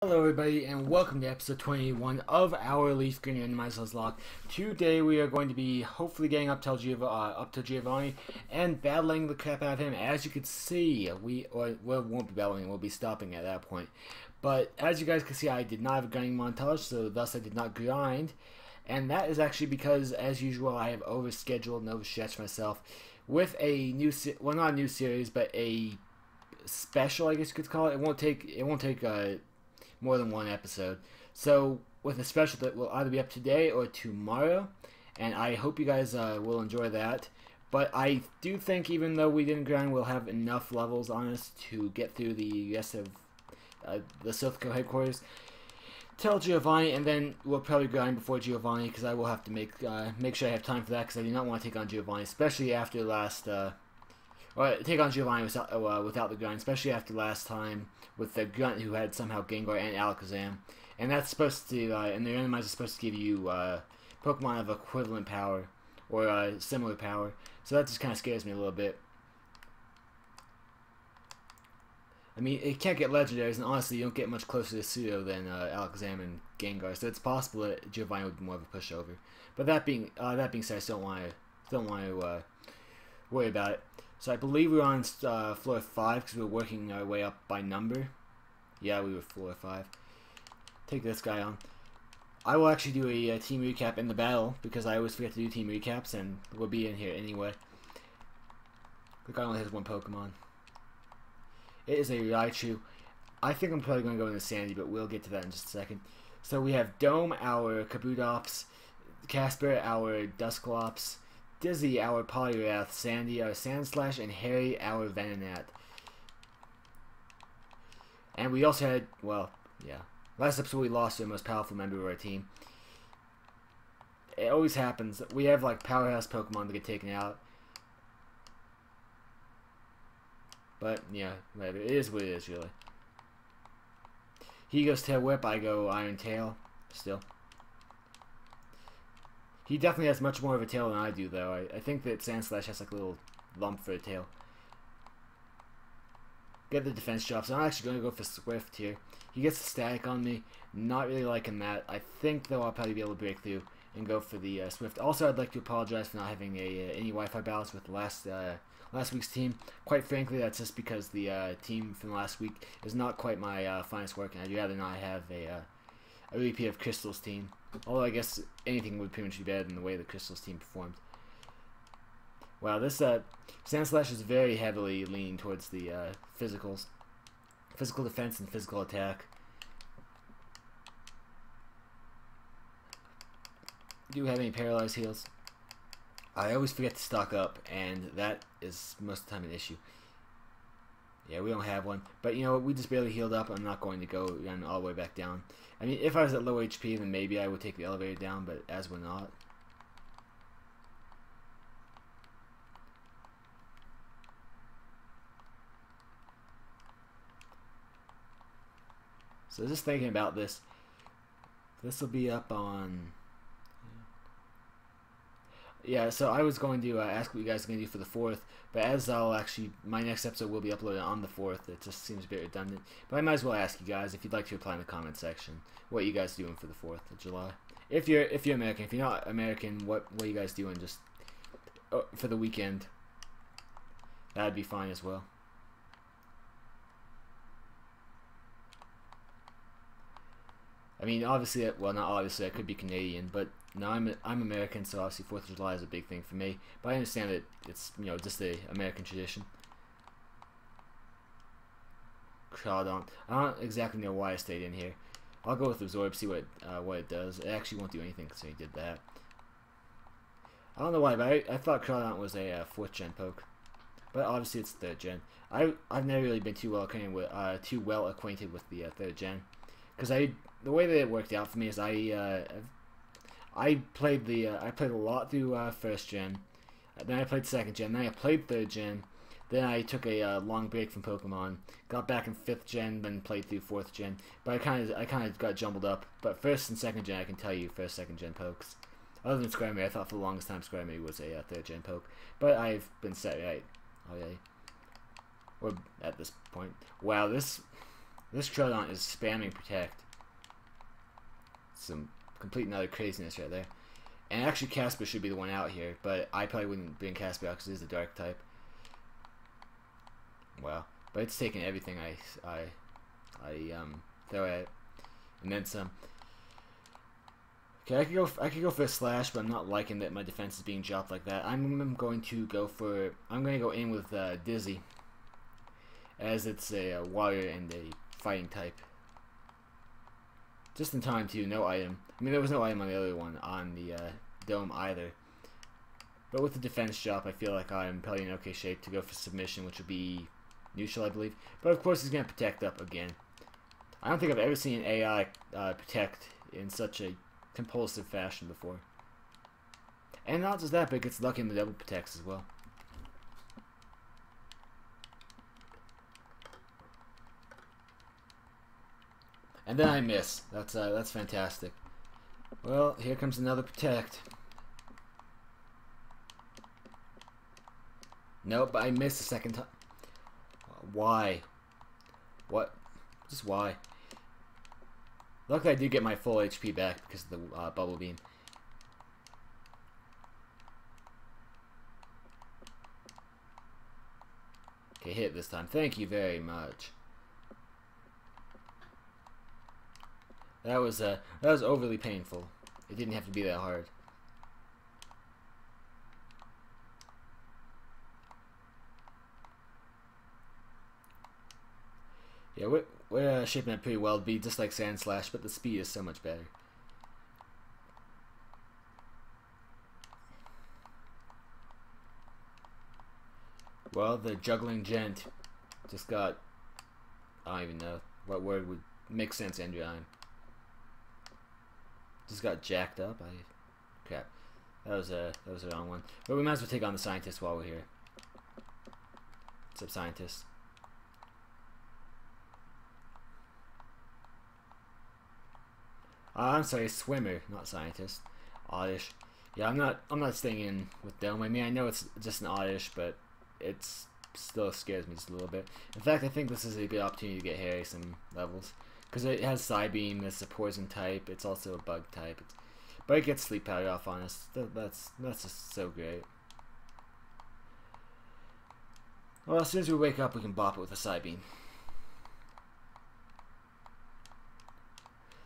Hello everybody and welcome to episode 21 of our LeafGreen Nuzlocke. Today we are going to be hopefully getting up to Giovanni and battling the crap out of him. As you can see, we won't be battling, we'll be stopping at that point. But as you guys can see, I did not have a grinding montage, so thus I did not grind. And that is actually because, as usual, I have overscheduled and overstretched myself with a new, well, not a new series, but a special, I guess you could call it. It won't take more than one episode. So with a special that will either be up today or tomorrow, and I hope you guys will enjoy that. But I do think, even though we didn't grind, we'll have enough levels on us to get through the rest of the Silphico headquarters. Tell Giovanni, and then we'll probably grind before Giovanni, because I will have to make sure I have time for that, because I do not want to take on Giovanni, especially after last. Or take on Giovanni without the grind, especially after last time with the grunt who had somehow Gengar and Alakazam. And that's supposed to, and the randomizer is supposed to give you Pokemon of equivalent power, or similar power. So that just kind of scares me a little bit. I mean, it can't get legendaries, and honestly, you don't get much closer to Pseudo than Alakazam and Gengar, so it's possible that Giovanni would be more of a pushover. But that being said, I still don't want to worry about it. So I believe we were on floor 5 because we were working our way up by number. Yeah, we were floor 5. Take this guy on. I will actually do a team recap in the battle because I always forget to do team recaps, and we'll be in here anyway. The guy only has one Pokemon. It is a Raichu. I think I'm probably going to go into Sandy, but we'll get to that in just a second. So we have Dome, our Kabutops, Casper, our Dusclops, Dizzy, our Poliwrath, Sandy, our Sandslash, and Harry, our Venonat. And we also had, well, yeah, last episode we lost our most powerful member of our team. It always happens. We have, like, powerhouse Pokemon that get taken out. But, yeah, whatever. It is what it is, really. He goes Tail Whip, I go Iron Tail, still. He definitely has much more of a tail than I do, though. I think that Sandslash has like a little lump for a tail. Get the defense drop, so I'm actually going to go for Swift here. He gets the static on me. Not really liking that. I think, though, I'll probably be able to break through and go for the Swift. Also, I'd like to apologize for not having any Wi-Fi balance with the last week's team. Quite frankly, that's just because the team from last week is not quite my finest work, and I'd rather not have a repeat of Crystal's team. Although I guess anything would pretty much be better than the way the Crystal's team performed. Wow, this Sandslash is very heavily leaning towards the physicals. Physical defense and physical attack. Do you have any paralyzed heals? I always forget to stock up, and that is most of the time an issue. Yeah, we don't have one. But, you know, we just barely healed up. I'm not going to go run all the way back down. I mean, if I was at low HP, then maybe I would take the elevator down, but as we're not. So just thinking about this. This will be up on... Yeah, so I was going to ask what you guys are going to do for the 4th, but as I'll actually, my next episode will be uploaded on the 4th. It just seems a bit redundant. But I might as well ask you guys, if you'd like to reply in the comment section, what you guys doing for the 4th of July. If you're American. If you're not American, what are you guys doing just for the weekend? That'd be fine as well. I mean, obviously, well, not obviously, I could be Canadian, but no, I'm American, so obviously 4th of July is a big thing for me. But I understand that it's, you know, just the American tradition. Crawdon. I don't exactly know why I stayed in here. I'll go with Absorb, see what it does. It actually won't do anything because he did that. I don't know why, but I thought Crawdon was a 4th gen poke. But obviously it's 3rd gen. I've never really been too well acquainted with the 3rd gen. Because the way that it worked out for me is I played a lot through 1st gen, then I played 2nd gen, then I played 3rd gen, then I took a long break from Pokemon, got back in 5th gen, then played through 4th gen. But I kind of got jumbled up. But 1st and 2nd gen, I can tell you 1st, 2nd gen pokes. Other than Squirmy, I thought for the longest time Squirmy was a 3rd gen poke, but I've been set right. Okay. Or at this point. Wow, this This Troodon is spamming Protect. Some complete and utter craziness right there. And actually Casper should be the one out here, but I probably wouldn't bring Casper out because it is a dark type. Wow. But it's taking everything I throw at it. And then some. Okay, I could go for a slash, but I'm not liking that my defense is being dropped like that. I'm going to go in with Dizzy, as it's a water and a fighting type. Just in time too, no item. I mean, there was no item on the other one, on the dome either. But with the defense drop, I feel like I'm probably in okay shape to go for submission, which would be neutral, I believe. But of course, he's going to protect up again. I don't think I've ever seen an AI protect in such a compulsive fashion before. And not just that, but it gets lucky in the double protects as well. And then I miss. That's fantastic. Well, here comes another protect. Nope, I missed the second time. Why? What? Just why? Luckily, I do get my full HP back because of the bubble beam. Okay, hit this time. Thank you very much. That was overly painful. It didn't have to be that hard. Yeah, we're shaping up pretty well to be just like Sand Slash, but the speed is so much better. Well, the juggling gent just got, I don't even know what word would make sense, Andrew. Just got jacked up. Crap. That was the wrong one. But we might as well take on the scientist while we're here. What's up, scientist? I'm sorry, swimmer, not scientist. Oddish. Yeah, I'm not staying in with Dome. I mean, I know it's just an oddish, but it's still scares me just a little bit. In fact, I think this is a good opportunity to get Harry some levels. Because it has Psybeam, it's a poison type, it's also a bug type. But it gets Sleep Powder off on us. That's just so great. Well, as soon as we wake up, we can bop it with a Psybeam.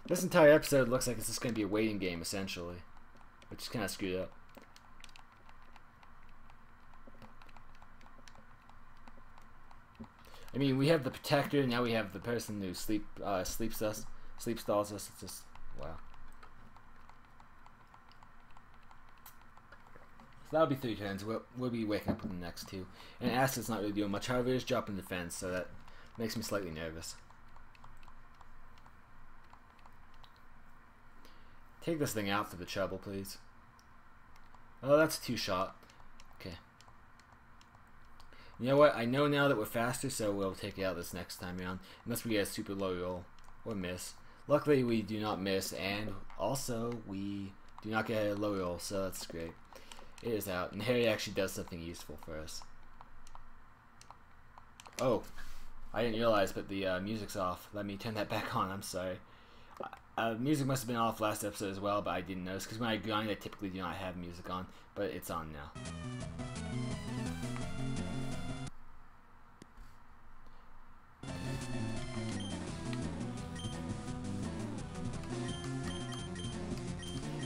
This entire episode looks like it's just going to be a waiting game, essentially. Which is kind of screwed up. I mean, we have the protector, now we have the person who sleep stalls us. It's just, wow. So that'll be 3 turns. We'll be waking up with the next 2. And Acid's not really doing much. However, it's dropping defense, so that makes me slightly nervous. Take this thing out for the trouble, please. Oh, that's a 2-shot. Okay. You know what? I know now that we're faster, so we'll take it out this next time around. Unless we get a super low roll or miss. Luckily, we do not miss, and also we do not get a low roll, so that's great. It is out, and Harry actually does something useful for us. Oh, I didn't realize, but the music's off. Let me turn that back on. I'm sorry. Music must have been off last episode as well, but I didn't notice, because when I grind, I typically do not have music on, but it's on now.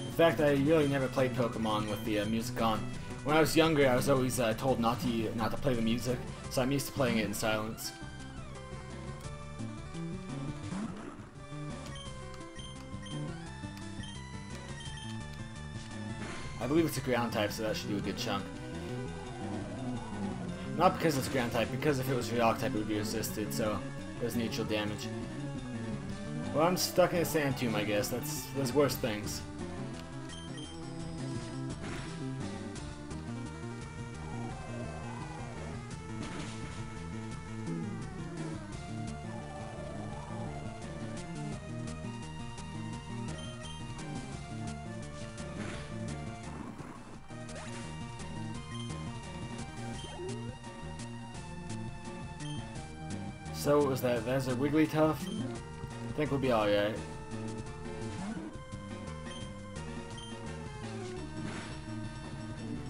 In fact, I really never played Pokemon with the music on. When I was younger, I was always told not to play the music, so I'm used to playing it in silence. I believe it's a ground type, so that should do a good chunk. Not because it's a ground type, because if it was rock type, it would be resisted, so there's neutral damage. Well, I'm stuck in a sand tomb, I guess. There's worse things. So what was that? That's a Wigglytuff? I think we'll be alright.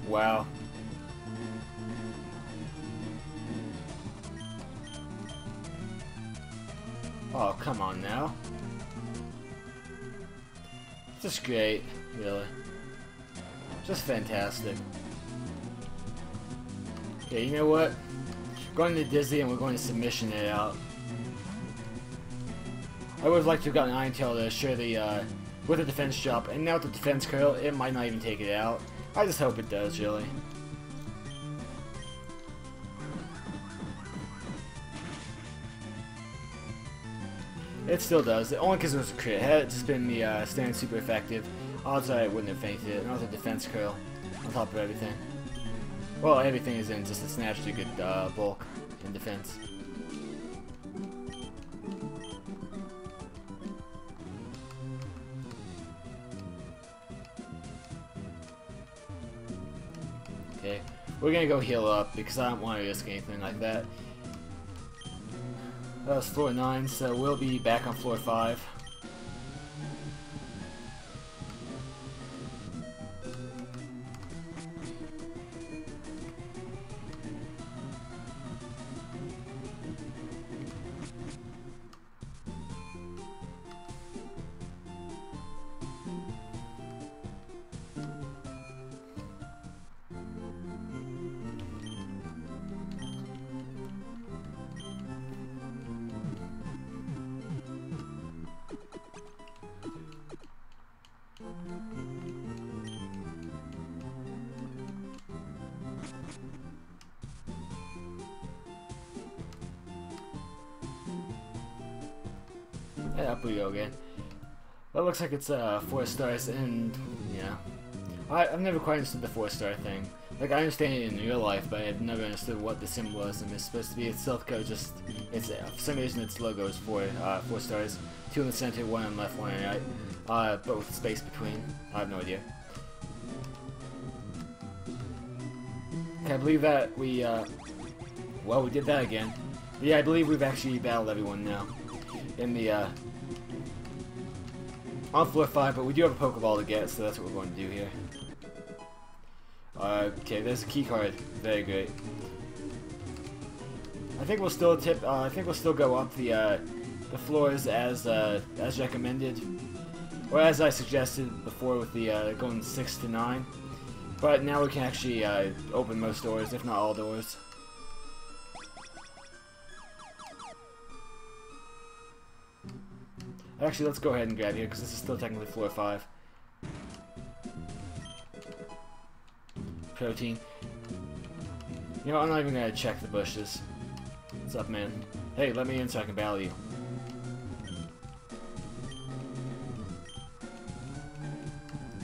Wow. Oh, come on now. Just great, really. Just fantastic. Okay, you know what? We're going to Dizzy and we're going to submission it out. I would have liked to have gotten Iron Tail to share the, with the defense drop, and now with the defense curl, it might not even take it out. I just hope it does, really. It still does, only because it was a crit. Had it just been the standard super effective, odds are I wouldn't have fainted it. Not with the defense curl on top of everything. Well, everything is in, just it's naturally good bulk in defense. Okay, we're gonna go heal up because I don't want to risk anything like that. That was floor 9, so we'll be back on floor 5. Yeah, up we go again. Well, it looks like it's 4 stars, and yeah, I've never quite understood the 4-star thing. Like, I understand it in real life, but I've never understood what the symbolism is supposed to be. It's Silph Co, just it's for some reason its logo is 4 stars, 2 in the center, 1 on the left, 1 on the right, but with space between. I have no idea. Okay, I believe that we well, we did that again. But yeah, I believe we've actually battled everyone now in the on floor 5, but we do have a Pokeball to get, so that's what we're going to do here. Okay, there's a key card. Very great. I think we'll still I think we'll still go up the floors as recommended, or as I suggested before with the going 6 to 9. But now we can actually open most doors, if not all doors. Actually, let's go ahead and grab here, because this is still technically floor 5. Protein. You know, I'm not even gonna check the bushes. What's up, man? Hey, let me in so I can battle you.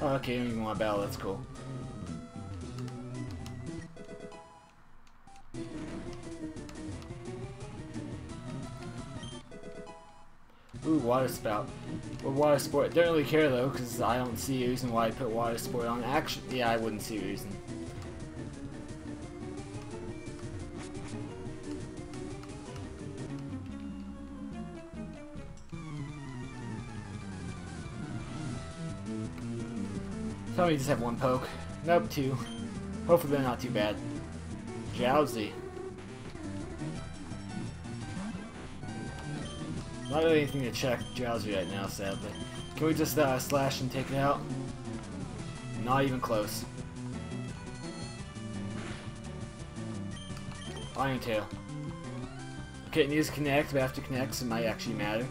Oh, okay, you don't even want to battle, that's cool. Ooh, water spout. Or water sport. Don't really care though, because I don't see a reason why I put water sport on. Actually, yeah, I wouldn't see a reason. Tell me you just have 1 poke. Nope, 2. Hopefully they're not too bad. Drowsy. Not really anything to check Drowsy right now, sadly. Can we just slash and take it out? Not even close. Iron Tail. Okay, it needs to connect, but after it connects, it might actually matter.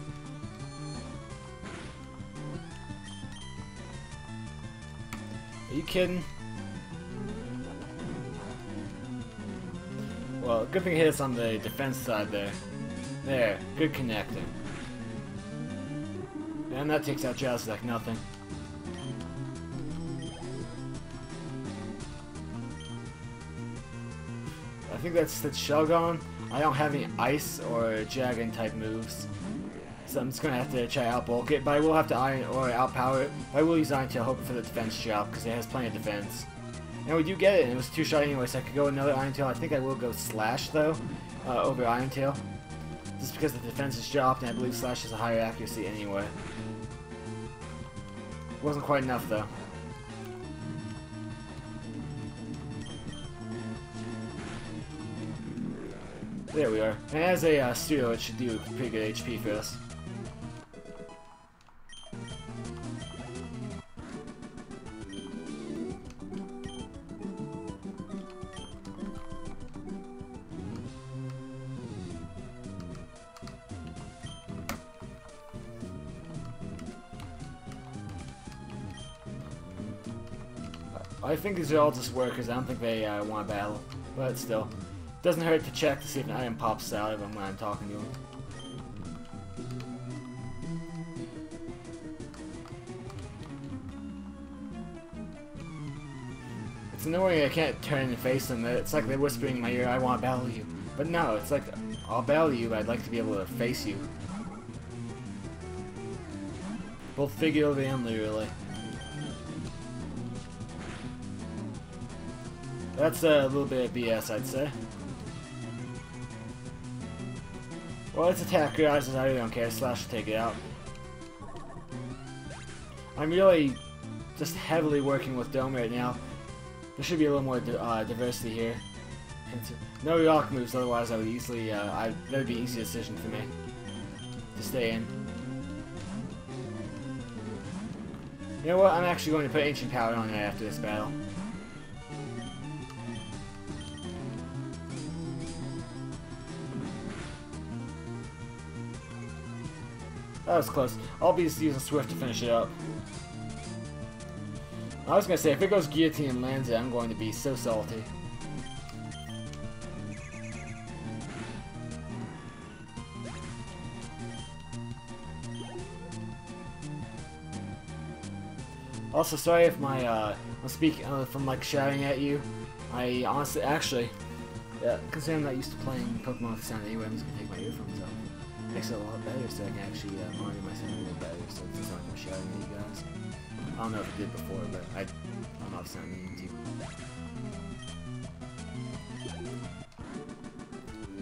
Are you kidding? Well, good thing it hit us on the defense side there. There, good connecting. And that takes out Drowsy like nothing. I think that's Shelgon. I don't have any ice or dragon type moves, so I'm just gonna have to try to outbulk it. But I will have to iron or outpower it. I will use Iron Tail, hoping for the defense drop because it has plenty of defense. And we do get it, and it was 2 shot anyway, so I could go another Iron Tail. I think I will go Slash though over Iron Tail. Just because the defense is dropped, and I believe Slash has a higher accuracy anyway. Wasn't quite enough though. There we are. And as a studio, it should do pretty good HP for us. I think these are all just workers. I don't think they want to battle, but still. Doesn't hurt to check to see if an item pops out of them when I'm talking to them. It's annoying I can't turn and face them. It's like they're whispering in my ear, I want to battle you. But no, it's like, I'll battle you, but I'd like to be able to face you. Both figuratively and literally. That's a little bit of BS, I'd say. Well, it's attack realizes I really don't care. Slash will take it out. I'm really just heavily working with Dome right now. There should be a little more diversity here. No rock moves, otherwise I would easily, that would be an easy decision for me to stay in. You know what? I'm actually going to put Ancient Power on right after this battle. That was close. I'll be using Swift to finish it up. I was gonna say, if it goes Guillotine and lands it, I'm going to be so salty. Also, sorry if my, I'm speaking from like shouting at you. I honestly, actually, considering I'm not used to playing Pokemon with sound anyway, I'm just gonna take my earphones off. Makes it a lot better so I can actually monitor my sound a little better, so it's not like I'm shouting at you guys. I don't know if it did before, but I'm not sounding to.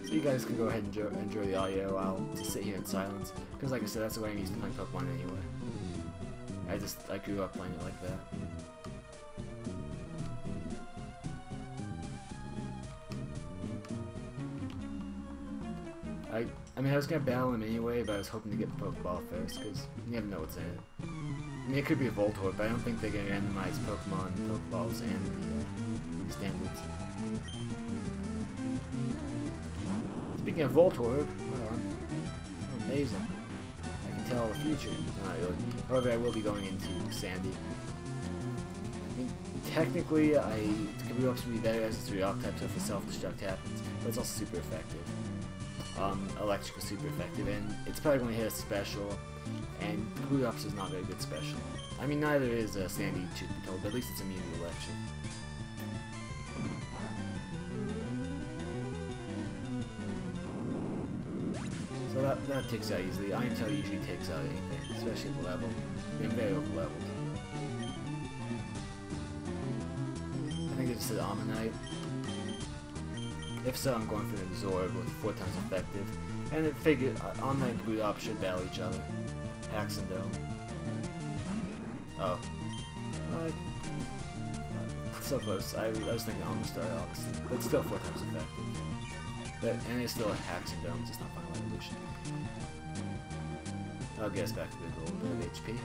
So you guys can go ahead and enjoy the audio. I'll just sit here in silence, because like I said, that's the way I'm used to playing Pokemon anyway. I grew up playing it like that. I mean, I was gonna battle him anyway, but I was hoping to get the Pokeball first, because you never know what's in it. I mean, it could be a Voltorb, but I don't think they're gonna randomize Pokemon, Pokeballs, and the standards. Speaking of Voltorb, well, amazing. I can tell the future. Not really. However, I will be going into Sandy. I mean, technically, Kabutops would be better as it's a rock type, so if a self-destruct happens, but it's also super effective. Electric is super effective, and it's probably going to hit a special, and Kabutops is not very good special. I mean, neither is Sandy, truth be told, but at least it's immune to electric. So that takes out easily. Iron Tail usually takes out anything, especially at the level. Being very over-leveled. I think it's an Ammonite. If so, I'm going for the Absorb with 4 times effective. And it figured Ammonite and Kabutops should battle each other. Axe and Dome. Oh. So close. I was thinking almost Star obviously. But still 4 times effective. And it's still a Axe and Dome, just not Final Evolution. I'll get us back to a little bit of HP.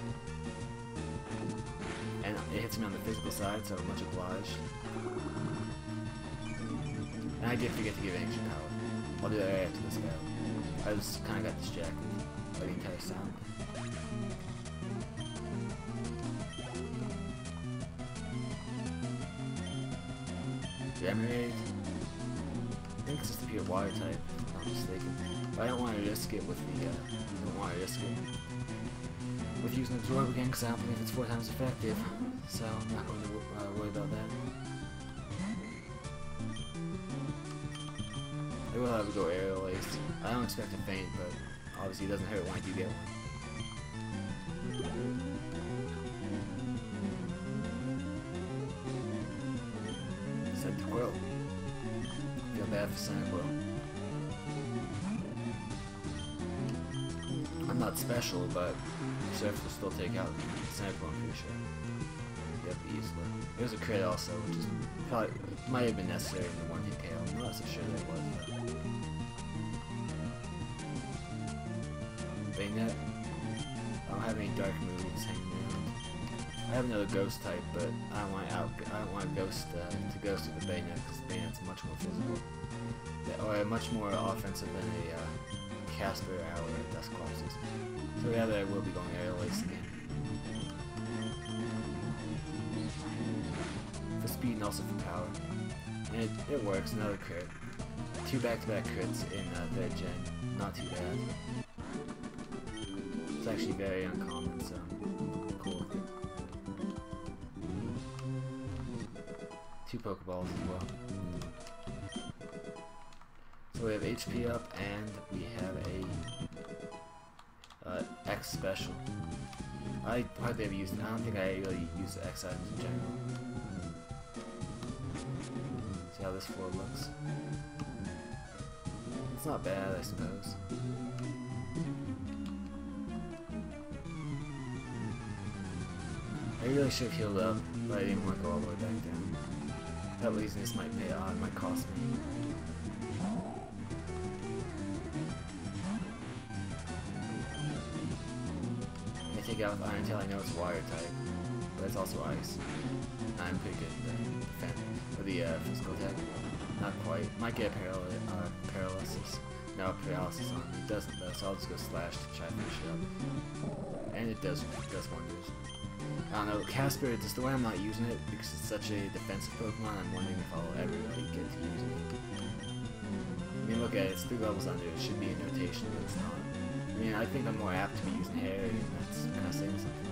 And it hits me on the physical side, so much obliged. And I did forget to give Ancient Power. I'll do that right after this battle. I just kind of got distracted by the entire sound. Emerald. I think it's just a pure water type, if I'm not mistaken. But I don't want to risk it with the, with using Absorb again, because I don't believe it's 4 times effective. So I'm not going to worry about that. I will have to go Aerial Ace. I don't expect a faint, but obviously it doesn't hurt when I do get one. Set to Quill. Feel bad for Sonic Quill. not special, but Surf will still take out Sniper, I'm pretty sure. Yep, easily. It was a crit also, which is probably might have been necessary in the 1-hit KO. I'm not so sure that it was though. Bayonet. I don't have any dark moves hanging around. I have another ghost type, but I don't want ghost to ghost with the bayonet because the bayonet's much more physical, or much more offensive than a Casper Hour Dust Corpses. So yeah, I will be going aerial ace again. For speed and also for power. And it works, another crit. 2 back-to-back crits in 3rd gen, not too bad. It's actually very uncommon, so cool. 2 Pokeballs as well. So we have HP up, and we have a X special. I hardly ever use it. I don't think I really use the X items in general. See how this floor looks. It's not bad, I suppose. I really should have healed up, but I didn't want to go all the way back down. That laziness might might cost me. I take out with Iron Tail, I know it's water type, but it's also ice. I'm pretty good at the defense, or the physical attack. Not quite. Might get paralysis. No, paralysis on me. It doesn't though, so I'll just go slash to try to finish it up. And it does wonders. I don't know, Casper, just the way I'm not using it, because it's such a defensive Pokemon, I'm wondering if I'll ever really get to use it. I mean, look at it, it's 3 levels under, it should be in rotation, but it's not. I mean, I think I'm more apt to be using Harry, and that's kind of saying something.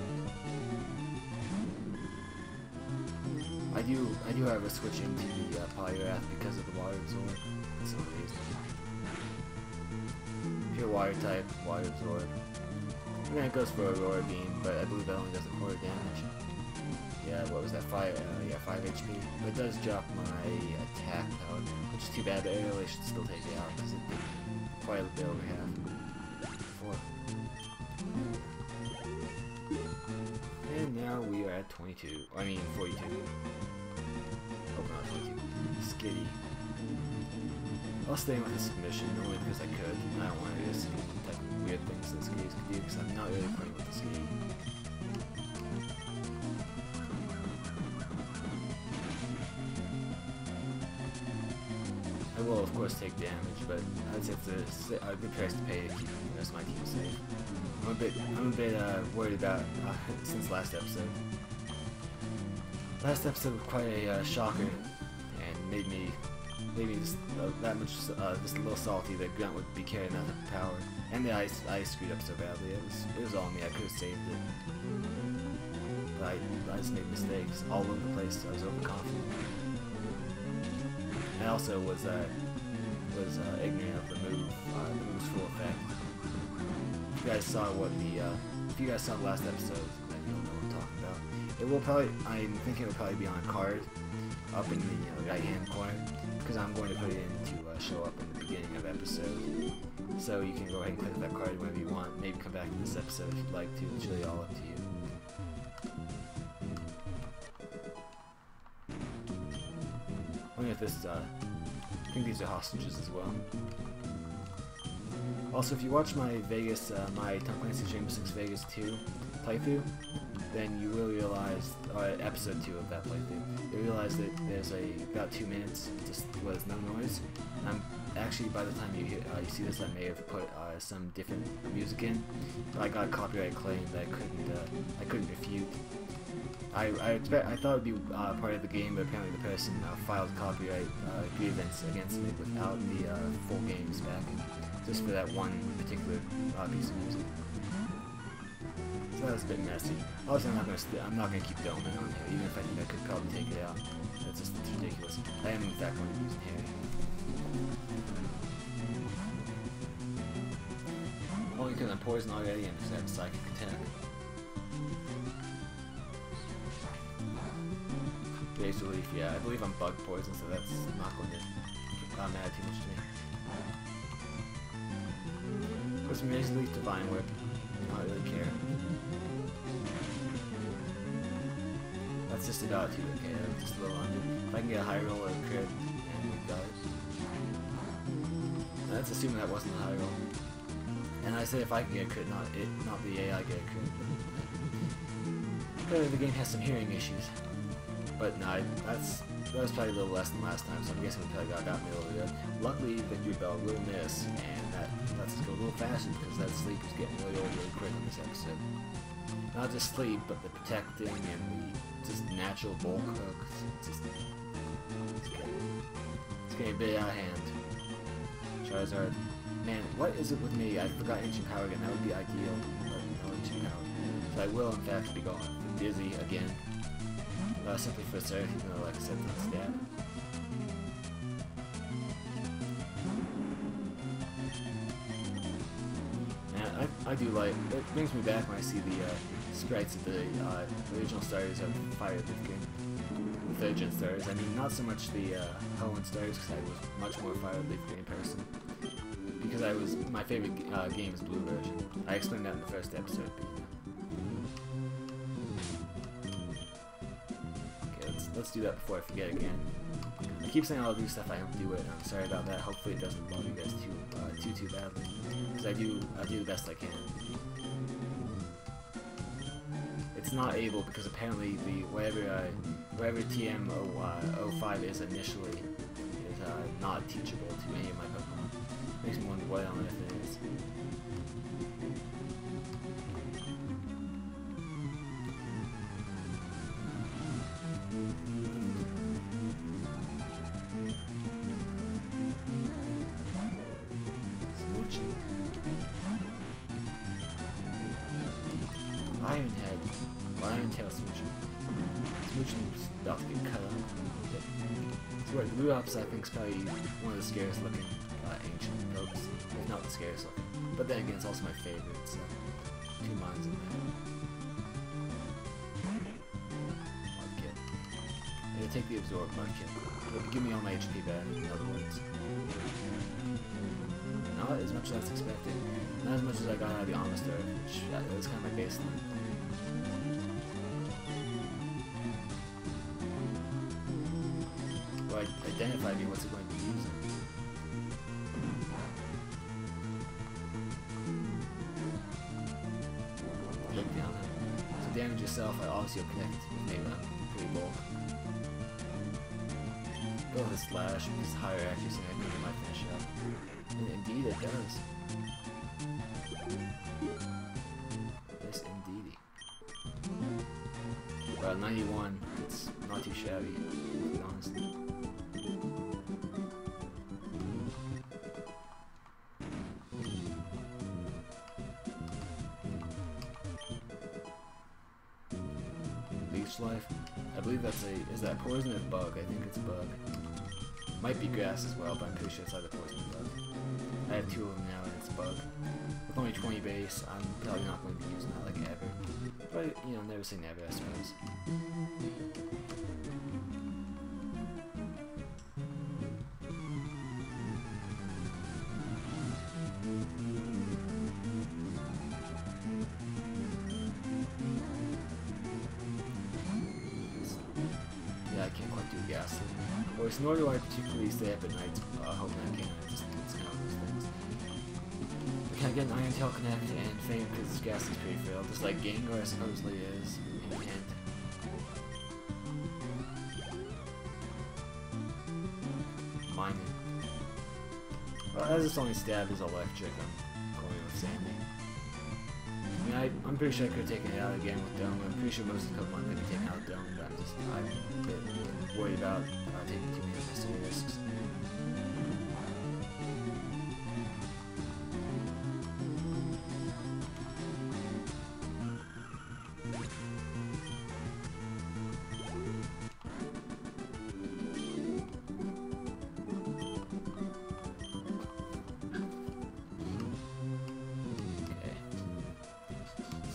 I do however switch into the Polyrath because of the water absorb. That's some reason. Pure water type, water absorb. And then it goes for Aurora Beam, but I believe that only does a quarter damage. Yeah, what was that? 5 HP. But it does drop my attack power, which is too bad, but it really should still take it out because it did quite a bit over half before. And now we are at 22. I mean 42. Oh, not 42. Skitty. I'll stay with the submission only because I could. I don't want to do some type of weird things that Skitties could do because I'm not really playing with the Skitty. I will of course take damage, but I'd say it's a good price to pay to keep the rest of my team safe. I'm a bit worried about since last episode. Last episode was quite a shocker and made me just that much just a little salty that Grunt would be carrying out the power, and the ice screwed up so badly. It was all me. I could have saved it, but I just made mistakes all over the place. I was overconfident. I also was ignorant of the move's full effect. If you guys saw if you guys saw the last episode, then you'll know what I'm talking about. It will probably, I'm thinking it will probably be on a card up in the right hand corner, because I'm going to put it in to show up in the beginning of episode. So you can go ahead and click that card whenever you want. Maybe come back to this episode if you'd like to. It's really all up to you. I wonder if this is I think these are hostages as well. Also, if you watch my Vegas, my Tom Clancy's Rainbow Six Vegas 2 playthrough, then you will realize, episode 2 of that playthrough, you'll realize that there's about 2 minutes just was no noise. And actually, by the time you see this, I may have put some different music in. But I got a copyright claim that I couldn't refute. I thought it would be part of the game, but apparently the person filed copyright grievance against me without the full game's backing, just for that one particular piece of music. So that was a bit messy. Obviously, I'm not gonna keep filming on here, even if I think I could probably take it out. That's just ridiculous. I am in fact going to use Harry. Only because I'm poisoned already and because I have a psychic attack. Base Relief, yeah, I believe I'm bug poisoned, so that's not going to matter too much to me. Of course, Base Relief, Divine Whip. not really care. That's just about 2k, just a little under. If I can get a high roll or a crit, and it does. That's assuming that wasn't a high roll. And I said if I can get a crit, not the AI get a crit. Clearly the game has some hearing issues. But no, that was probably a little less than last time, so I'm guessing we probably got me over there. Luckily, Victory Bell will miss, and that lets us go a little faster because that sleep is getting really old really quick in this episode. Not just sleep, but the protecting and the just natural bulk hooks. It's getting a bit out of hand. Charizard. Man, what is it with me? I forgot Ancient Power again. That would be ideal, but no Ancient Power. So I will, in fact, be going Dizzy again. Simply for Surf, even though, like I said, it's stab. Man, I do like, it brings me back when I see the sprites of the original starters of Fire LeafGreen. The 3rd gen starters. I mean, not so much the Hoenn starters, because I was much more Fire LeafGreen person. Because my favorite game is Blue version. I explained that in the first episode. Let's do that before I forget again. I keep saying I'll do stuff, I don't do it. I'm sorry about that. Hopefully it doesn't bother you guys too badly. Because I do the best I can. It's not able because apparently the wherever TM05 is initially is not teachable to any of my Pokemon. Makes me wonder what on earth it is. Lion Tail Smooching. Smooching's about to get cut up. So the Blue Ops I think is probably one of the scariest looking ancient pokes. If not the scariest looking. But then again, it's also my favorite, so 2 minds in there. Mudkip. I'm gonna take the Absorb Mudkip. It'll give me all my HP back, in other words. Not as much as I was expecting. Not as much as I got out of the Amistar, which was kind of my baseline. Well, identify me, what's it going to be using? Look down there. So damage yourself, I obviously will connect with maybe pretty bulk. Go with a slash, because higher accuracy, I think it might finish up. And indeed it does. Yes, indeedy. Well, 91, it's not too shabby, to be honest. Leech Life? I believe that's is that poison or bug? I think it's bug. Might be grass as well, but I'm pretty sure it's either poison or bug. I have 2 of them now and it's bug. With only 20 base, I'm probably not going to be using that like ever. But, you know, never say never, I suppose. Yeah, I can't quite do gas. Nor do I particularly stay up at night hoping I can. It's kind of those things. Can I get an Iron Tail Connect and Faint because gas is pretty frail, just like Gengar supposedly is in Kent. Mining. Well, as its only stab is electric, I'm going with Sandy. I mean, I'm pretty sure I could have taken it out again with Dome. I'm pretty sure most of the Pokemon could have taken out Dome, but I'm a bit worried about taking too many unnecessary risks.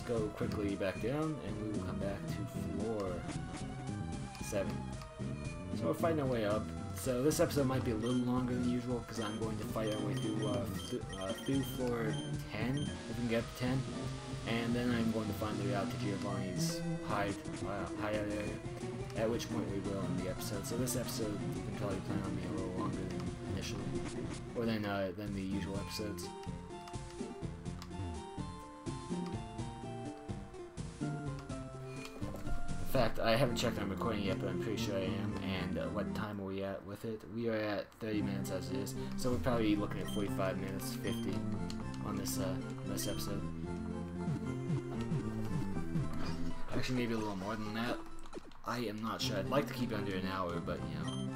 Go quickly back down, and we will come back to floor 7. So we're fighting our way up. So this episode might be a little longer than usual because I'm going to fight our way through floor 10, if we can get to 10. and then I'm going to find the route to Giovanni's hideout area, at which point we will end the episode. So this episode, you can probably plan on being a little longer than initially, or than the usual episodes. In fact, I haven't checked on recording yet, but I'm pretty sure I am. And what time are we at with it? We are at 30 minutes as it is, so we're probably looking at 45 minutes, 50 on this episode. Actually, maybe a little more than that. I am not sure. I'd like to keep it under an hour, but you know,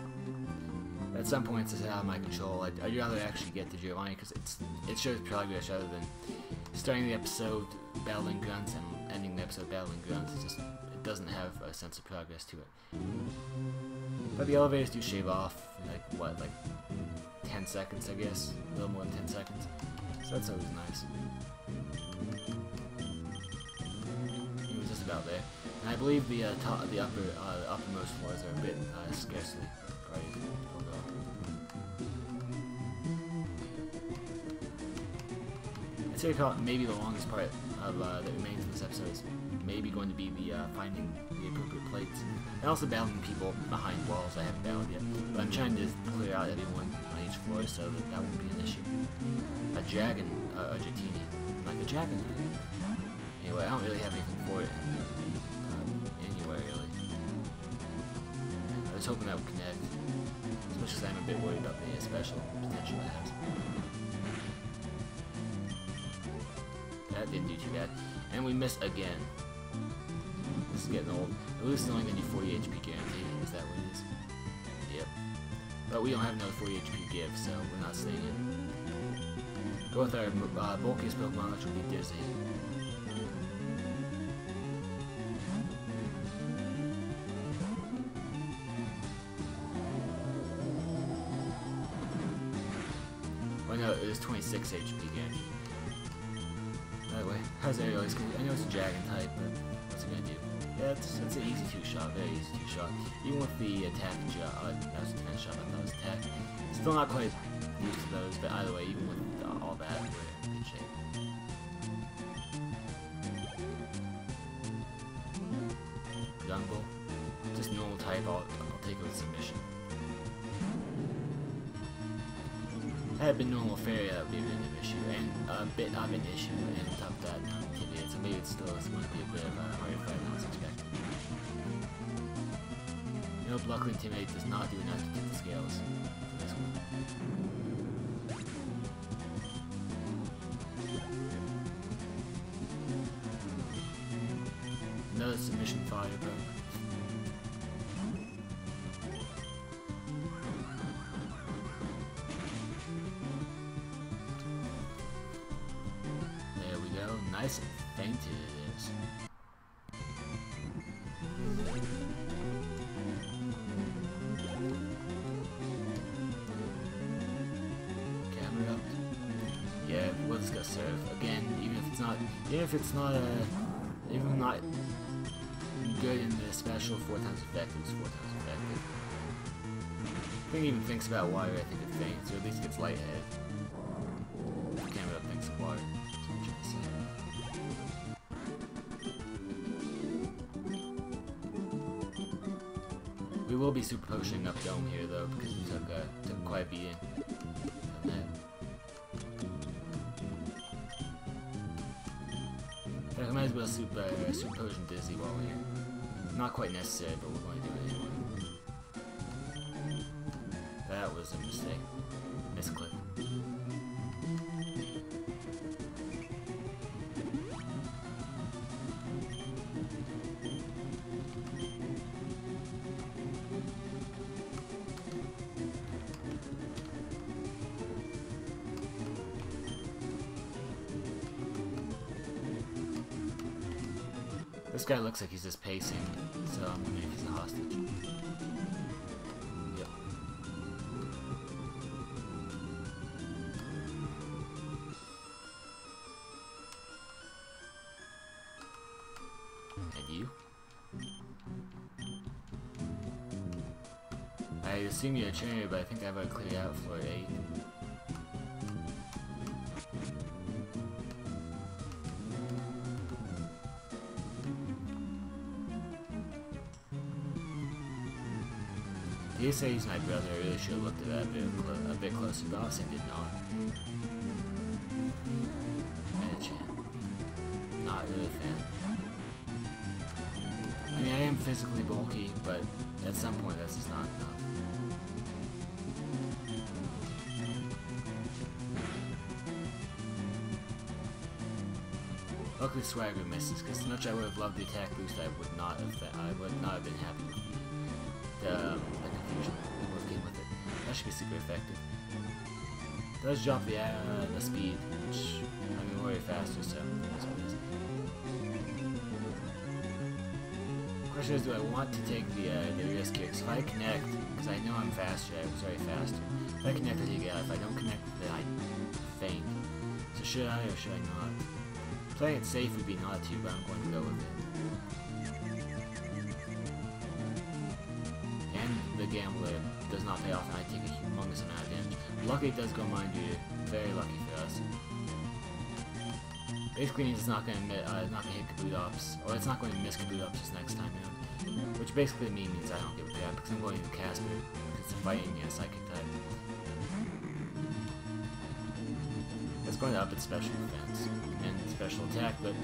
at some points it's out of my control. I'd rather actually get to Giovanni because it shows progress rather than starting the episode battling grunts and ending the episode battling grunts. It doesn't have a sense of progress to it. But the elevators do shave off, like 10 seconds, I guess, a little more than 10 seconds. So that's always nice. It was just about there, and I believe the uppermost floors are a bit scarcely guarded overall. I'd say maybe the longest part of that remains in this episode is maybe going to be the finding the appropriate plates, and also battling people behind walls I haven't battled yet. But I'm trying to clear out everyone on each floor so that won't be an issue. A dragon, a Dratini, like a dragon. Anyway, I don't really have anything for it anywhere really. I was hoping that would connect, especially because I'm a bit worried about the special potential it has. That didn't do too bad, and we missed again. This is getting old. At least it's only going to do 40 HP guarantee. Is that what it is? Yep. But we don't have another 40 HP give, so we're not staying in. Go with our bulkiest Pokemon, which will be Dizzy. Oh no, it is 26 HP guarantee. By the way, how's Ariel? I know it's a dragon type, but what's it gonna do? Yeah, it's an easy two-shot, very easy two-shot. Even with the attack, that was a defense shot, but that was attack. Still not quite used to those, but either way, even with all that, we're in good shape. Jungle, just normal type, I'll take it with submission. Had it been normal fairy, that would be a bit of an issue, and a bit of an issue, and on top of that, now intimidated, so maybe it still is going to be a bit of a harder fight than I was expecting. Nope, luckily Intimidate does not do enough to tip the scales for this one. Another submission fire, bro. Nice and fainted it is. Camera up. Yeah, we'll just go serve again. Even if it's not good in the special, 4 times effective is 4 times effective. I think it even thinks about water. I think it faints, or at least gets lightheaded. Camera up thinks of water. We will be super potioning up Dome here though, because we took quite a beating on that. I might as well super potion Dizzy while we're here. Not quite necessary, but we're going to do it anyway. That was a mistake. Misclick. This guy looks like he's just pacing, so I'm wondering if he's a hostage. Yep. And you? I assume you're a trainer, but I think I've already cleared out floor 8. He say he's my brother. I really should have looked at that a bit closer, but obviously I did not. Not really a fan. I mean, I am physically bulky, but at some point that's just not enough. Luckily Swagger misses, because as much I would have loved the attack boost, I would not have been happy with the confusion that came with it. That should be super effective. It does drop the speed, which I mean way faster, so that's what it is. The question is, do I want to take the risk here? Because if I connect, because I know I'm faster, I was very faster. If I connect, I take it out. If I don't connect, then I faint. So should I or should I not? Playing it safe would be not to, but I'm going to go with it. And the gambler does not pay off, and I take a humongous amount of damage. Lucky it does go mind you, very lucky for us. Basically means it's not going to hit Kaboot Ops, or it's not going to miss Kaboot Ops this next time around. Which basically means I don't give a crap, because I'm going to Casper, because it's fighting against Psychic type. It's going to up its special defense and special attack, but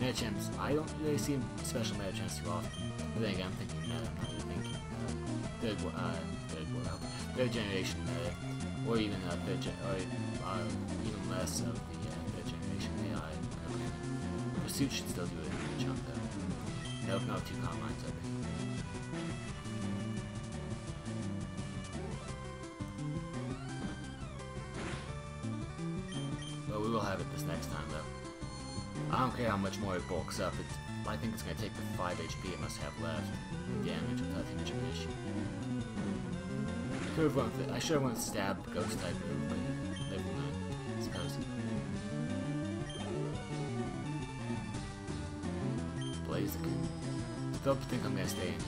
Medichams, I don't really see special Medichams too often. But then again, I'm thinking meta, I'm not really thinking third generation meta, or even even less of the third generation AI. Pursuit should still do it in a chunk though. Nope, not 2 combines up. We will have it this next time though. I don't care how much more it bulks up. I think it's going to take the 5 HP it must have left damage without too much of an issue. I should have went stab ghost type move, but never mind. I suppose. Blaziken. Still think I'm going to stay in here.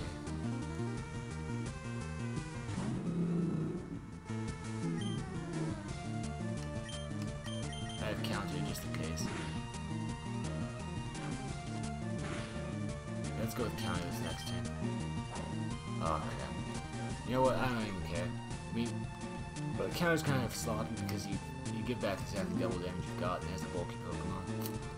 I have counter just in case. Let's go with counter this next turn. Oh crap. You know what? I don't even care. But counter's kind of sloppy because you give back exactly double damage you've gotten as a bulky Pokemon.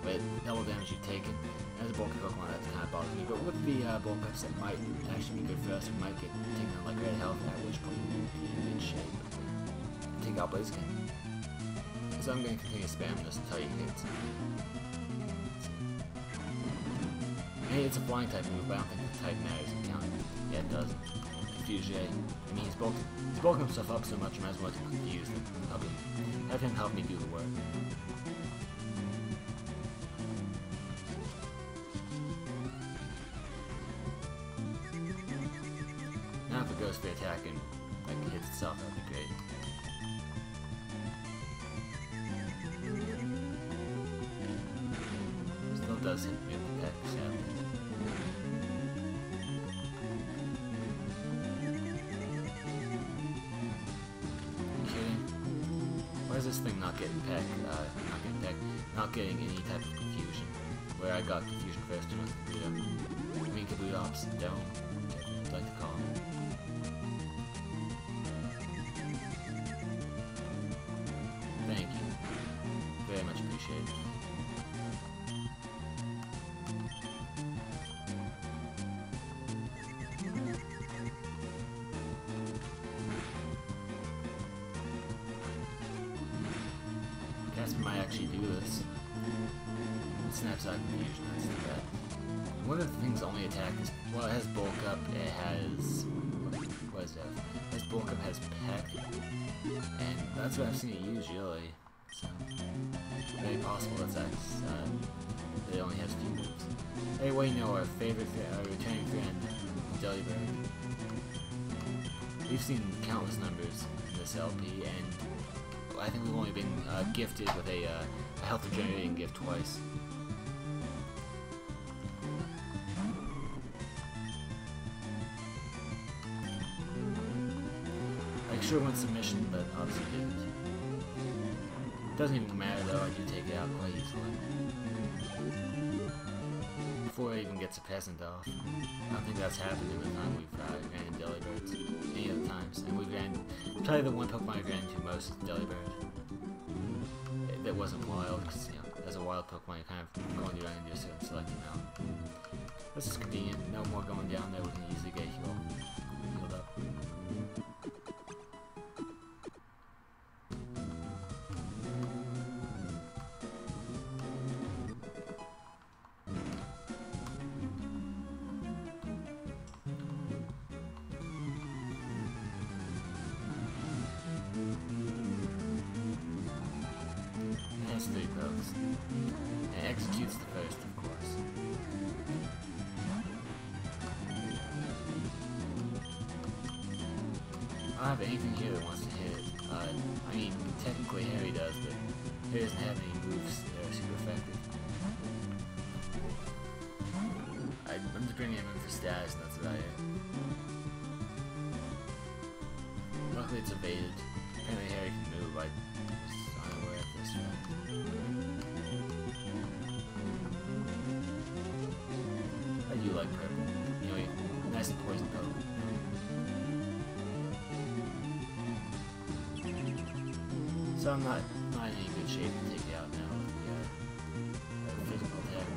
But double damage you've taken as a bulky Pokemon, that kind of bothers me. But with the bulk ups, that might actually be good for us. We might get taken on like red health, at which point we would be in good shape. Take out Blaziken. So I'm going to continue spamming this until he hits. Hey, it's a flying type move, but I don't think the type matters in counter. Yeah, it does. Confuse. I mean, he's bulking himself up so much, I might as well confuse him. Have him help me do the work. Now if it goes for attack and like hits itself, that'd be great. Still does hit me with the peck, sadly. Why is this thing not getting peck? Not getting any type of confusion. Where I got confusion first and with Kabuto. I mean Kabuto Ops, Dome, whatever you'd like to call him. Thank you. Very much appreciated. Casper might actually do this. It snaps out confusion, that's too bad. One of the things only attack is, well, it has bulk up, it has, what is that? It has bulk up, it has peck, and that's what I've seen it use really. So, very possible that it only has 2 moves. Hey, well, you know, our favorite, returning friend, Delibird. We've seen countless numbers in this LP, and I think we've only been gifted with a health regenerating gift twice. I should have went submission, but obviously didn't. Doesn't even matter though, I do take it out quite easily. before it even gets a peasant off. I don't think that's happened in the time we've ran in Delibirds. Any other times. And we've ran, probably the one Pokemon I ran into most is Delibird. That wasn't wild, because, you know, as a wild Pokemon, you're kind of going to run into a certain selected amount. This is convenient. No more going down there. We can easily get healed up. It has 3 pokes. And executes the first, of course. I don't have anything here that wants to hit. I mean, technically Harry does, but Harry doesn't have any moves that are super effective. I'm just bringing him in for status, and that's about it. Luckily it's evaded. Apparently Harry can move, I'm unaware of this fact. I do like purple. You know, nice and poison poke. So I'm not in any good shape to take it out now with the physical attack.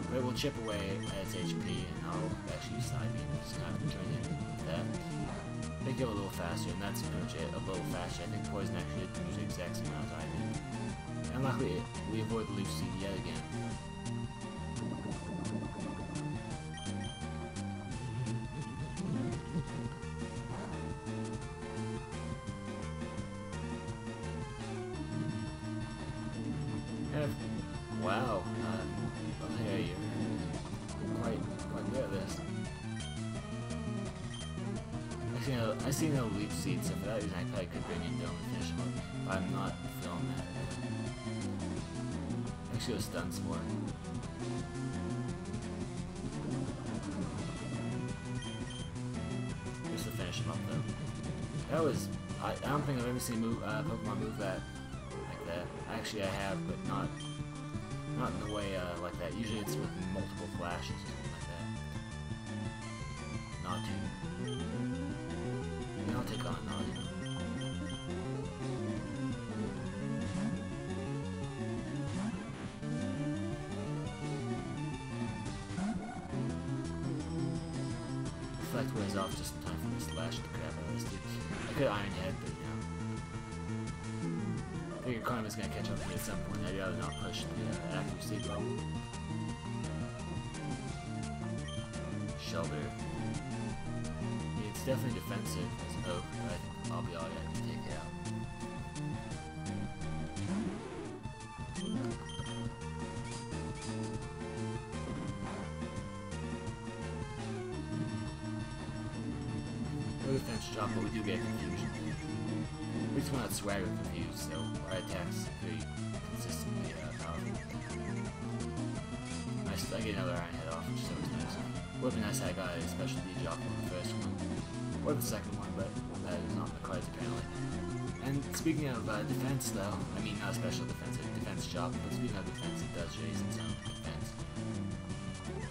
But it will chip away at its HP, and I'll actually side beam and just kind of turn it into that. Make it a little faster, and that's pretty much it. A little faster. I think poison actually did the exact same amount as I did. And luckily, we avoid the Leaf Seed yet again. Wow, yeah, you're quite good at this. I've seen no Leaf Seed, so for that reason I probably could bring in Dome and finish him up, but I'm not feeling that. Actually, a stun spore. Just to finish him up though. That was, I don't think I've ever seen Pokemon move that like that. Actually I have, but not in the way like that. Usually it's with multiple flashes or something like that. Not too. Maybe I'll take on Naughty. Reflect wears off just in time for this to lash the crap out of this dude. I could Iron Head, but you know. I figure Karma's gonna catch up to me at some point. I'd rather not push the accuracy problem. Shelter. I mean, it's definitely defensive as an oak, but I think I'll be alright to take it out. No defense drop, but we do get confusion. We just want to swagger confused, so our attacks pretty consistently powerful. Nice, I get another Iron Head off, which is always nice. Would have been nice if I got a specialty drop on the first one, or the second one, but that is not in the cards apparently. And speaking of defense though, I mean not a special defense, a defense drop, but speaking of defense, it does raise its own defense.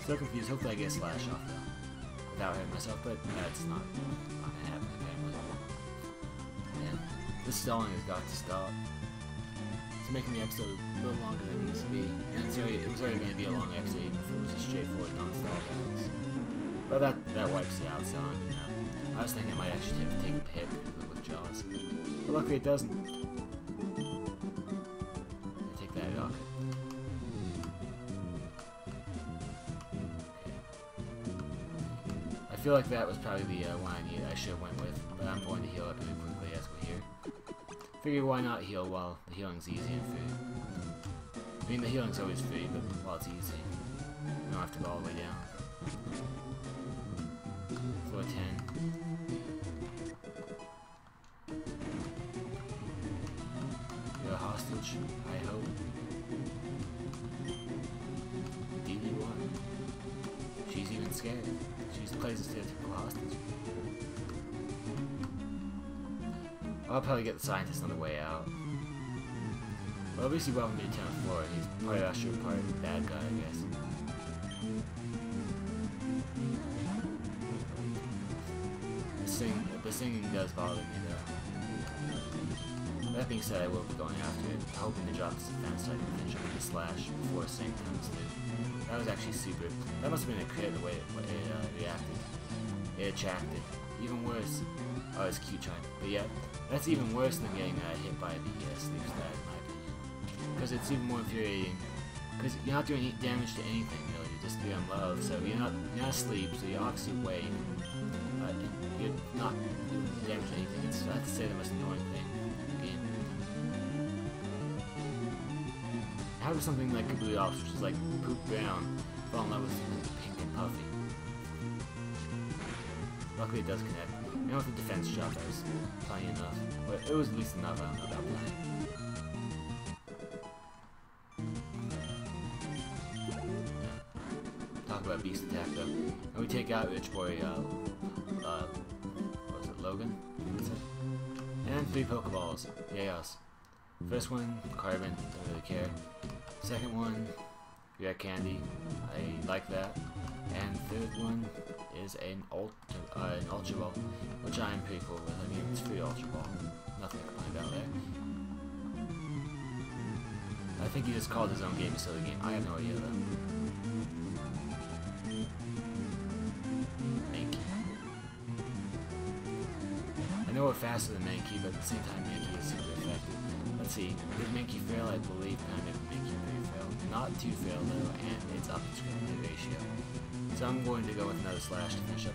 Still confused, hopefully I get Slash off though, without hurting myself, but that's not gonna happen apparently. Yeah. This stalling has got to stop. It's making the episode a little longer than it needs to be. And it was already going to be a long episode even if it was a straightforward non-stall balance. But that wipes it out, so you know. I was thinking I might actually have to take a hit with Jaws. But luckily it doesn't. I take that rocket. I feel like that was probably the one I should have went with, but I'm going to heal up really quickly as we're here. Figure why not heal while the healing's easy and free. I mean the healing's always free, but while it's easy, you don't have to go all the way down. Floor 10. You're a hostage, I hope. DD1. She's even scared. She plays a stereotypical hostage. I'll probably get the scientist on the way out. Well, at least he welcomed me to 10th floor. He's part Usher, part bad guy, I guess. the singing does bother me though. That being said, I will be going after it, hoping to drop this defense so I can finish up with the slash before Sing comes through. That was actually super. That must have been a crit the way it reacted. It attracted. Even worse. Oh, it's Q-Charm. But yeah, that's even worse than getting hit by the sleep stat in my opinion. Because it's even more infuriating. Because you're not doing damage to anything really, you're just doing love. So you're not asleep, so you're obviously awake. You're not doing damage to anything. It's, I have to say, the most annoying thing in the game. How does something like Complete Opposite, which is like poop brown, fall in love with something pink and puffy? Luckily it does connect. You know, with the defense drop, that was plenty enough. But it was at least enough, I don't know about plenty. Talk about beast attack though. And we take out Rich Boy, what was it, Logan? And 3 Pokeballs. Yay us. First one, Carbon, don't really care. Second one, Rare Candy, I like that. And third one is an Ultra Ball, which I am pretty cool with. I mean, it's free Ultra Ball. Nothing to complain about there. I think he just called his own game a silly game. I have no idea though. Mankey. I know we're faster than Mankey, but at the same time Mankey is super effective. Let's see, did Mankey fail? I believe kind of Mankey pretty fail. Not too fail though, and it's up its crit ratio. So I'm going to go with another slash to finish up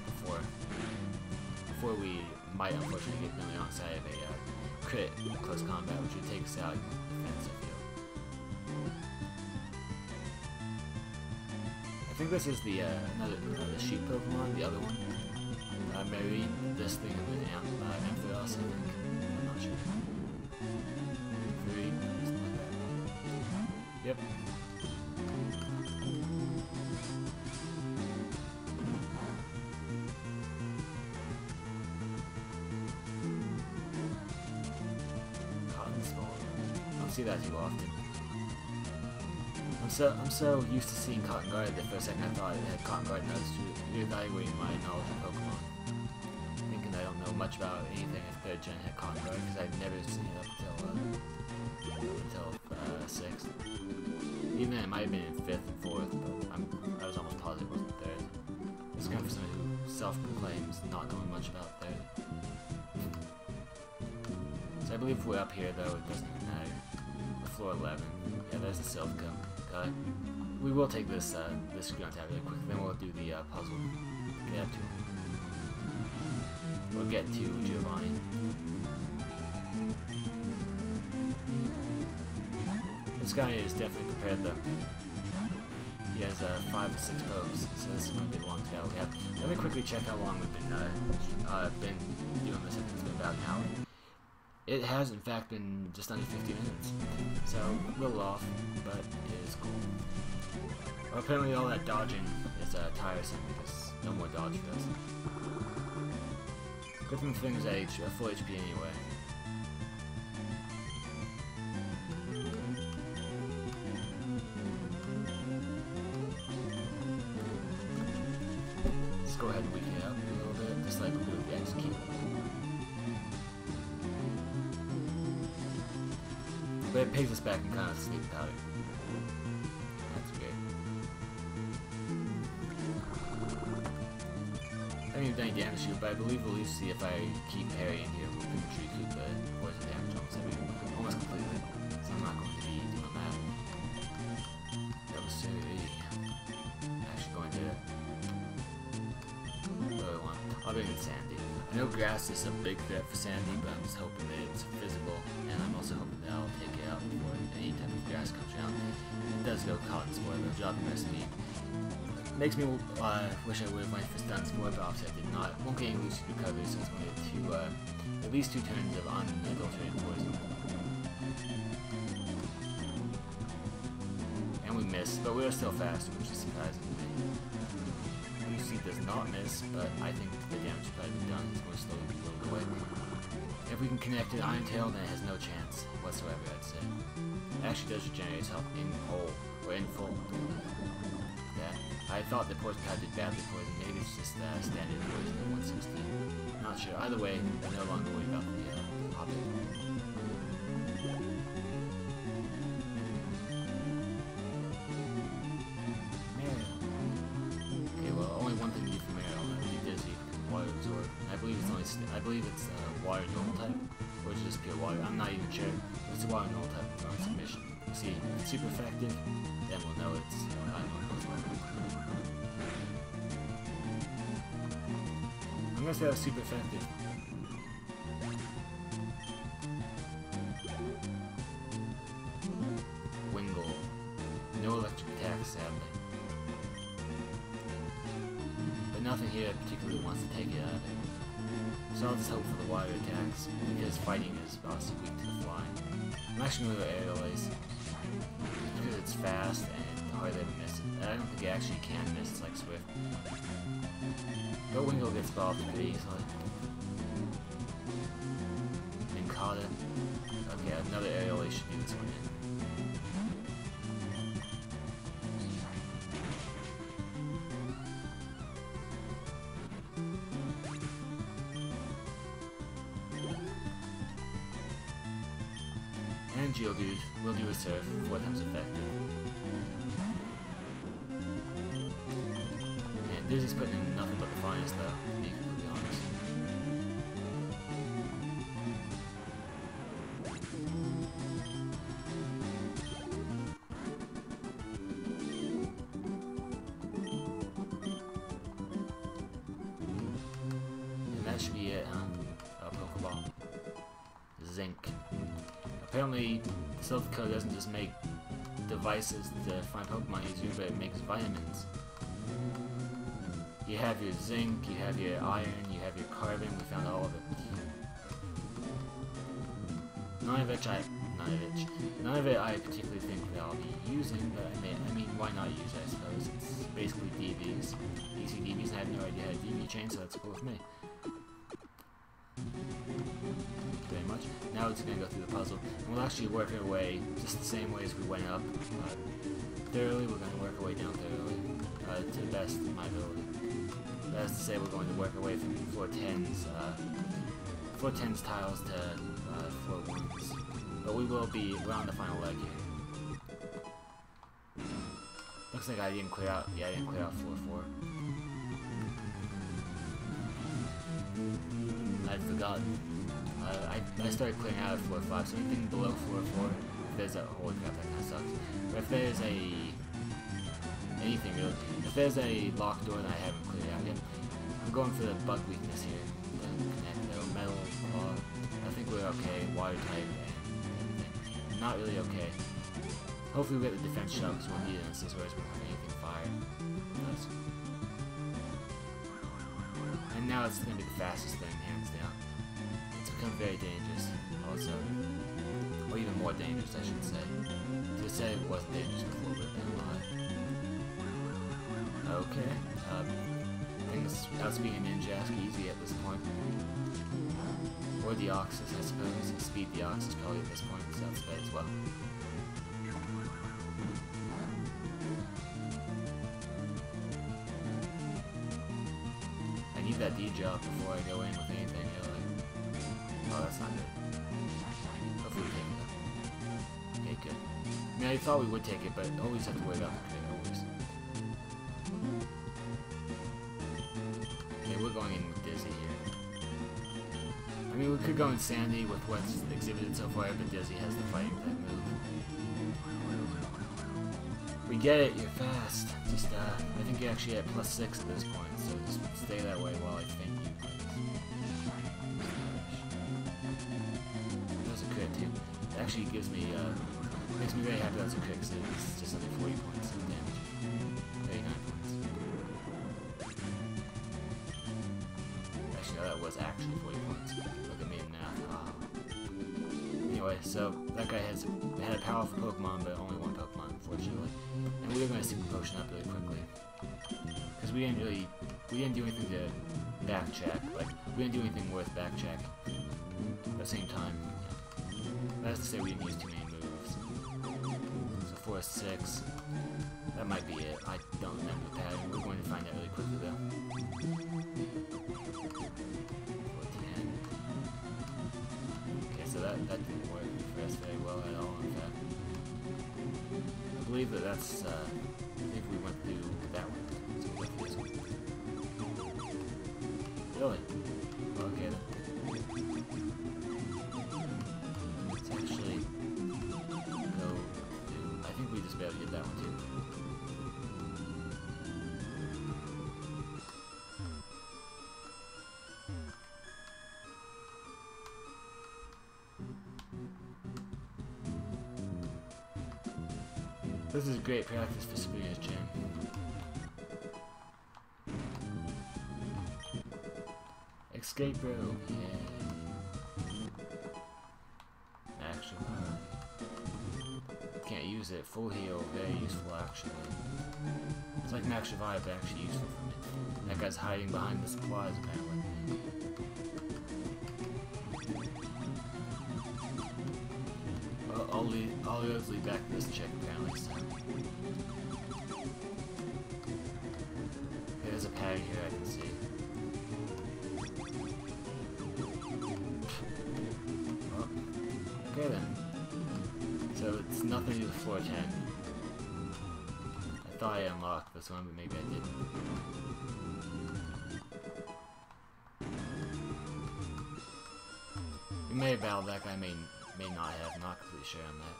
before we might unfortunately get really alongside of a crit close combat, which would take us out in defense, I feel. I think this is the another sheep Pokemon, the other one. Maybe this thing and then Ampharos, I think. I'm not sure. 3, something like that. Yep. See that too often. I'm so used to seeing Cotton Guard that for a second I thought it had Cotton Guard and I was reevaluating my knowledge of Pokemon. Thinking I don't know much about anything if 3rd gen had Cotton Guard because I'd never seen it up until 6th. Even then it might have been in 5th and 4th, but I was almost positive it wasn't 3rd. It's kind of for someone who self-proclaims not knowing much about 3rd. So I believe if we're up here though, it doesn't even matter. Floor 11. Yeah, there's the Silph cut. We will take this this Ground Tab really quick, then we'll do the puzzle. Get up to him. We'll get to Giovanni. This guy is definitely prepared though. He has 5 or 6 pokes, so this is going to be a long battle we have. Let me quickly check how long we've been doing this. I think it's been about an hour. It has in fact been just under 50 minutes, so a little off, but it is cool. Well, apparently all that dodging is tiresome because no more dodge for us. Good thing is at full HP anyway. Let's go ahead and weaken it up a little bit, just like we do with the execute. But it pays us back in kind of sleep powder. That's great. I haven't even done any damage to it, but I believe we'll at least see if I keep parrying here, we'll recoup the poison damage almost completely. So I'm not going to be doing that. That was silly. I'm actually going to really want. I'll bring in Sandy. I know grass is a big threat for Sandy, but I'm just hoping that it's physical, and I'm also hoping that I'll take it out before any type of grass comes around. It does go Cotton Spore, though, dropping my speed. Makes me wish I would have went for Stun Spore, but obviously I did not. Won't get any Lucid Recovery, so it's going to get at least 2 turns of unadulterated poison. And we missed, but we are still fast, which is surprising to me. UC does not miss, but I think the damage should probably be done. It's going to slowly be whittled away. If we can connect it Iron Tail, then it has no chance whatsoever, I'd say. It actually does regenerate its health in whole, or in full. Yeah. I thought the poison pad did badly poison. Maybe think it's just standard poison at 160. Not sure. Either way, I no longer worry about the Hobbit. Okay, well, only one thing to do for Mariel, that would be Dizzy, Water Absorb. I believe it's Water Normal type, or is it just pure Water? I'm not even sure. It's a Water Normal type on submission. See, if it's super effective, then we'll know it's I'm gonna say that's super effective. Wingle. No electric attacks, sadly. But nothing here particularly wants to take it out of it. So I'll just hope for the water attacks, because fighting is obviously weak to the flying. I'm actually going to go Aerial Ace, because it's fast and hardly ever misses. I don't think it actually can miss, it's like Swift. But Wingle gets involved pretty easily. And caught it. Okay, another Aerial Ace should do this one in. And Geodude will do a Surf, 4 times effective. And Dizzy's putting in nothing but the finest though, to be completely honest. And that should be it, huh? A Pokeball. Zinc. Apparently, South Dakota doesn't just make devices to find Pokemon easier, but it makes vitamins. You have your zinc, you have your iron, you have your carbon, we found all of it. None of it I particularly think that I'll be using, but I mean, why not use it, I suppose. It's basically DVs. DC DVs, I had no idea how to DV chain, so that's cool with me. Very much. Now it's going to go through the puzzle, and we'll actually work our way just the same way as we went up. Thoroughly, we're going to work our way down thoroughly, to the best of my ability. That is to say, we're going to work our way from floor 10's tiles to floor 1's. But we're on the final leg here. Looks like I didn't clear out floor 4. I'd forgotten. I started clearing out at floor 5, so anything below floor 4, if there's a, holy crap, that kind of sucks. But if there's anything really, if there's a locked door that I haven't cleared out yet, I'm going for the bug weakness here. The Connecto, Metal, Claw. I think we're okay, Water type, and not really okay. Hopefully we get the defense shot, because we'll need it in this whereas we don't have anything fire. And now it's going to be the fastest thing, hands down. Become very dangerous, also, or even more dangerous, I should say. To say it wasn't dangerous before, but then okay, I think it's outspeeding a Ninjask easy at this point. Or the Oxus, I suppose. Speed the Oxus probably at this point, because that's bad as well. I need that D-Drop before I go in with anything, oh, that's not good. Hopefully we take it though. Okay, good. I mean, I thought we would take it, but always have to worry about the crit, always. Okay, we're going in with Dizzy here. I mean, we could go Insanity with what's exhibited so far, but Dizzy has the fighting type move. We get it, you're fast. Just, I think you're actually at +6 at this point, so just stay that way while I think you please. It actually gives me, makes me very happy that's a crit, because it's just under 40 points of damage. 39 points. Actually, no, that was actually 40 points. Look at me in math. Oh. Anyway, so that guy had a powerful Pokemon, but only one Pokemon, unfortunately. And we were going to Super Potion up really quickly. Because we didn't do anything to backtrack, like, we didn't do anything worth backtrack. At the same time, that's to say we didn't use too many moves. So 4, 6. That might be it. I don't remember the pattern. We're going to find out really quickly though. that didn't work for us very well at all, in fact. I believe that's, I think we went through that one. So we went through this one. Really? Okay then. Let's actually go to, I think we just barely did that one too. This is great practice for Spears Jam. Escape rope, yeah. Actually, can't use it. Full heal, very useful actually. It's like max revive, but actually useful for me. That guy's hiding behind the supplies apparently. Well, I'll lead back to this chick apparently. So. Okay, there's a pad here I can see. Okay then. So it's nothing to the floor 10. I thought I unlocked this one, but maybe I didn't. We may have battled that guy, may not have. I'm not completely sure on that.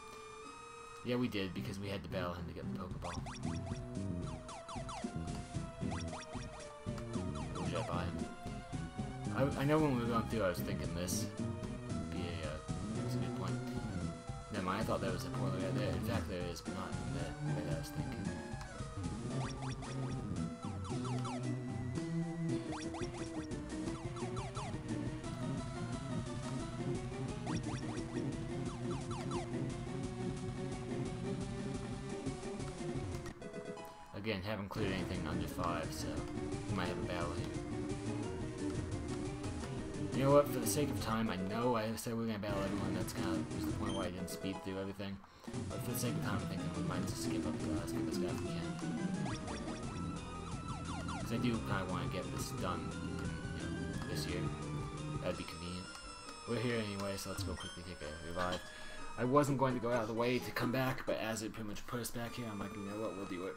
Yeah, we did, because we had to battle him to get the Pokeball. Go right by him. I know when we were going through, I was thinking this. That's a good point. Never mind, I thought there was a portal right there. In fact, there is, but not in the way that I was thinking. Again, haven't cleared anything under 5, so we might have a battle here. You know what, for the sake of time, I know I said we were going to battle everyone, that's kind of the point why I didn't speed through everything. But for the sake of time, I'm thinking we might just skip this guy if we can. Because I do kind of want to get this done this year. That'd be convenient. We're here anyway, so let's go quickly take a revive. I wasn't going to go out of the way to come back, but as it pretty much put us back here, I'm like, you know what, we'll do it.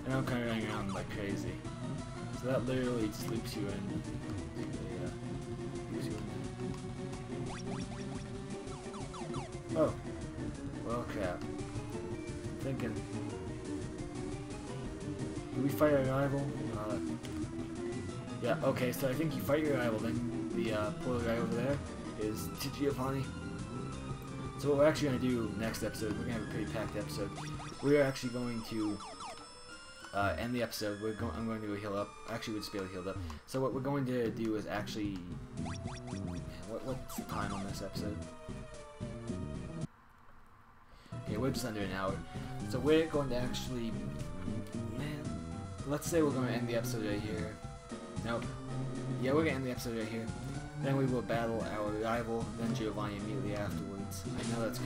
And I'm kind of running around like crazy. So that literally just loops you in. Loops you in. Oh. Well, crap. I'm thinking. Do we fight our rival? Yeah, okay, so I think you fight your rival, then the poor guy over there is Giovanni. So what we're actually going to do next episode, we're going to have a pretty packed episode. We are actually going to end the episode. I'm going to go heal up. Actually, we'll just be able to heal up. So what we're going to do is actually... Man, what's the time on this episode? Okay, we're just under an hour. So we're going to actually... Man, let's say we're going to end the episode right here. No. Yeah, we're going to end the episode right here. Then we will battle our rival, then Giovanni immediately afterwards. I know that's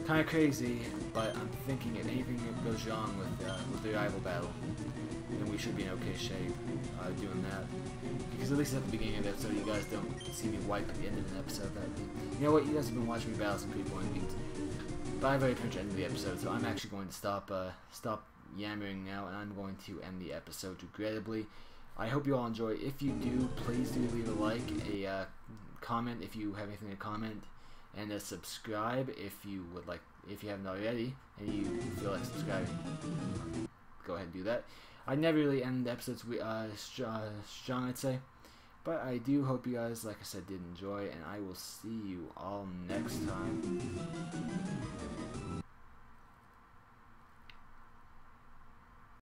kind of crazy, but I'm thinking if anything goes wrong with the rival battle, then we should be in okay shape doing that. Because at least at the beginning of the episode, you guys don't see me wipe at the end of an episode. You know what? You guys have been watching me battle some pretty boring beats. But I've already pretty much ended the episode, so I'm actually going to stop yammering now, and I'm going to end the episode regrettably. I hope you all enjoy. If you do, please do leave a like, a comment if you have anything to comment, and a subscribe if you would like. If you haven't already and you feel like subscribing, go ahead and do that. I never really end episodes strong, I'd say, but I do hope you guys, like I said, did enjoy, and I will see you all next time.